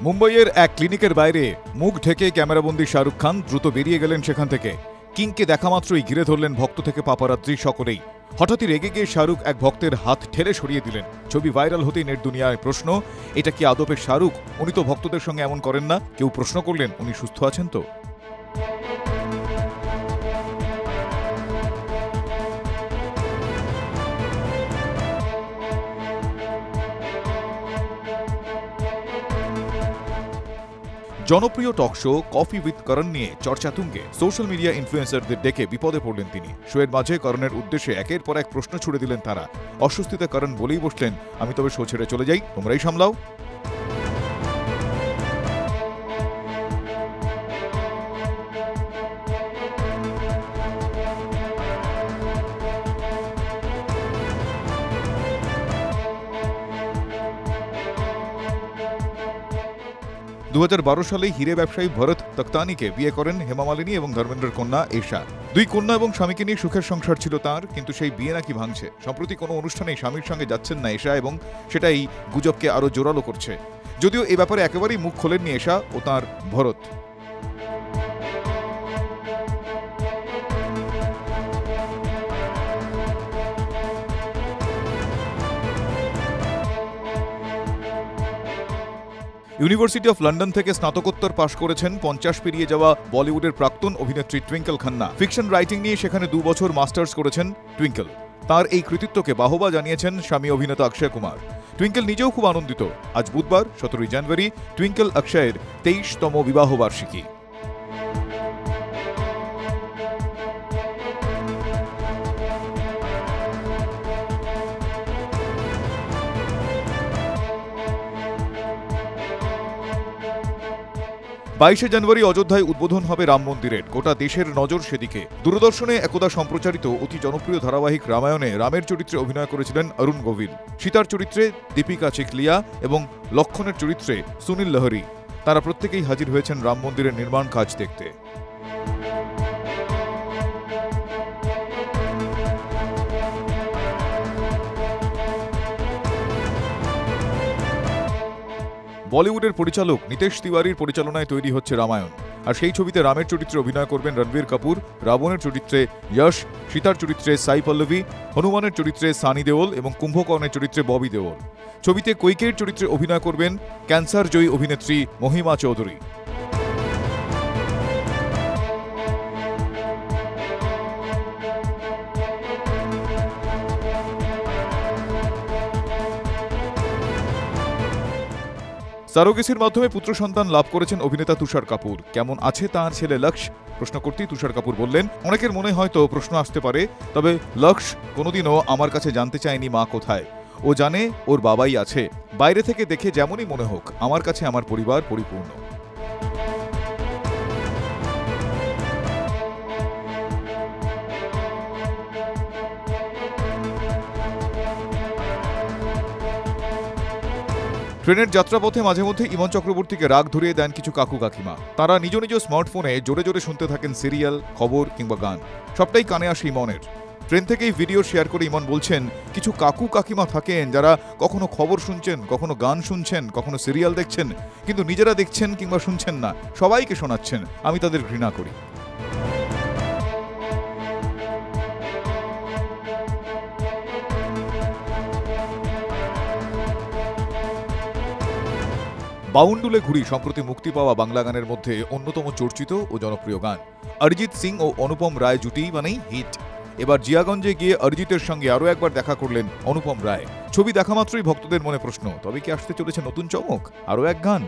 মুম্বইয়ের এক ক্লিনিকের বাইরে মুখ ঢেকে ক্যামেরাবন্দি শাহরুখ খান দ্রুত বেরিয়ে গেলেন সেখান থেকে। কিংকে দেখা মাত্রই ঘিরে ধরলেন ভক্ত থেকে পাপারাত্রি সকলেই। হঠাৎই রেগে গিয়ে শাহরুখ এক ভক্তের হাত ঠেলে সরিয়ে দিলেন। ছবি ভাইরাল হতেই নেট দুনিয়ায় প্রশ্ন, এটা কি আদপে শাহরুখ? উনি তো ভক্তদের সঙ্গে এমন করেন না। কেউ প্রশ্ন করলেন, উনি সুস্থ আছেন তো? জনপ্রিয় টক শো কফি উইথ করণ নিয়ে চর্চা তুঙ্গে। সোশ্যাল মিডিয়া ইনফ্লুয়েন্সারদের ডেকে বিপদে পড়লেন তিনি। শোয়ের মাঝে করণের উদ্দেশ্যে একের পর এক প্রশ্ন ছুড়ে দিলেন তারা। অস্বস্তিতে করণ বলেই বসলেন, আমি তবে শো ছেড়ে চলে যাই, তোমরাই সামলাও। 2012 সালে হিরে ব্যবসায়ী ভরত তখতানিকে বিয়ে করেন হেমা মালিনী এবং ধর্মেন্দ্রের কন্যা এশা। দুই কন্যা এবং স্বামীকে নিয়ে সুখের সংসার ছিল তার, কিন্তু সেই বিয়ে নাকি ভাঙছে। সম্প্রতি কোনো অনুষ্ঠানে স্বামীর সঙ্গে যাচ্ছেন না এশা এবং সেটাই গুজবকে আরও জোরালো করছে। যদিও এ ব্যাপারে একেবারেই মুখ খোলেননি এশা ও তাঁর ভরত। ইউনিভার্সিটি অফ লন্ডন থেকে স্নাতকোত্তর পাশ করেছেন 50 পেরিয়ে যাওয়া বলিউডের প্রাক্তন অভিনেত্রী টুইঙ্কেল খান্না। ফিকশন রাইটিং নিয়ে সেখানে 2 বছর মাস্টার্স করেছেন টুইঙ্কেল। তার এই কৃতিত্বকে বাহবা জানিয়েছেন স্বামী অভিনেতা অক্ষয় কুমার। টুইঙ্কেল নিজেও খুব আনন্দিত। আজ বুধবার 17 জানুয়ারি টুইঙ্কেল অক্ষয়ের 23তম বিবাহ বার্ষিকী। জানুয়ারি অযোধ্যায় উদ্বোধন হবে রাম মন্দিরের। গোটা দেশের নজর সেদিকে। দূরদর্শনে একদা সম্প্রচারিত অতি জনপ্রিয় ধারাবাহিক রামায়ণে রামের চরিত্রে অভিনয় করেছিলেন অরুণ গোভিল। সীতার চরিত্রে দীপিকা চিখলিয়া এবং লক্ষণের চরিত্রে সুনীল লহরি। তারা প্রত্যেকেই হাজির হয়েছেন রাম মন্দিরের নির্মাণ কাজ দেখতে। বলিউডের পরিচালক নিতেশ তিওয়ারির পরিচালনায় তৈরি হচ্ছে রামায়ণ। আর সেই ছবিতে রামের চরিত্রে অভিনয় করবেন রণবীর কাপুর, রাবণের চরিত্রে যশ, সীতার চরিত্রে সাই পল্লবী, হনুমানের চরিত্রে সানি দেওল এবং কুম্ভকর্ণের চরিত্রে ববি দেওল। ছবিতে কৈকেয়ীর চরিত্রে অভিনয় করবেন ক্যান্সার জয়ী অভিনেত্রী মহিমা চৌধুরী। সারোগেসির মাধ্যমে পুত্র সন্তান লাভ করেছেন অভিনেতা তুষার কাপুর। কেমন আছে তাঁর ছেলে লক্ষ? প্রশ্ন করতেই তুষার কাপুর বললেন, অনেকের মনে হয়তো প্রশ্ন আসতে পারে, তবে লক্ষ কোনোদিনও আমার কাছে জানতে চায়নি মা কোথায়। ও জানে ওর বাবাই আছে। বাইরে থেকে দেখে যেমনই মনে হোক, আমার কাছে আমার পরিবার পরিপূর্ণ। ট্রেনের যাত্রাপথে মাঝে মধ্যে ইমন চক্রবর্তীকে রাগ ধরিয়ে দেন কিছু কাকু কাকিমা। তারা নিজ নিজ স্মার্টফোনে জোরে জোরে শুনতে থাকেন সিরিয়াল, খবর কিংবা গান। সবটাই কানে আসে ইমনের। ট্রেন থেকেই ভিডিও শেয়ার করে ইমন বলছেন, কিছু কাকু কাকিমা থাকেন যারা কখনো খবর শুনছেন, কখনো গান শুনছেন, কখনো সিরিয়াল দেখছেন, কিন্তু নিজেরা দেখছেন কিংবা শুনছেন না, সবাইকে শোনাচ্ছেন। আমি তাদের ঘৃণা করি। বাউন্ডুলে ঘুরি সম্প্রতি মুক্তি পাওয়া বাংলা গানের মধ্যে অন্যতম চর্চিত ও জনপ্রিয় গান। অরিজিৎ সিং ও অনুপম রায় জুটি মানেই হিট। এবার জিয়াগঞ্জে গিয়ে অরিজিতের সঙ্গে আরও একবার দেখা করলেন অনুপম রায়। ছবি দেখা মাত্রই ভক্তদের মনে প্রশ্ন, তবে কি আসতে চলেছে নতুন চমক, আরও এক গান?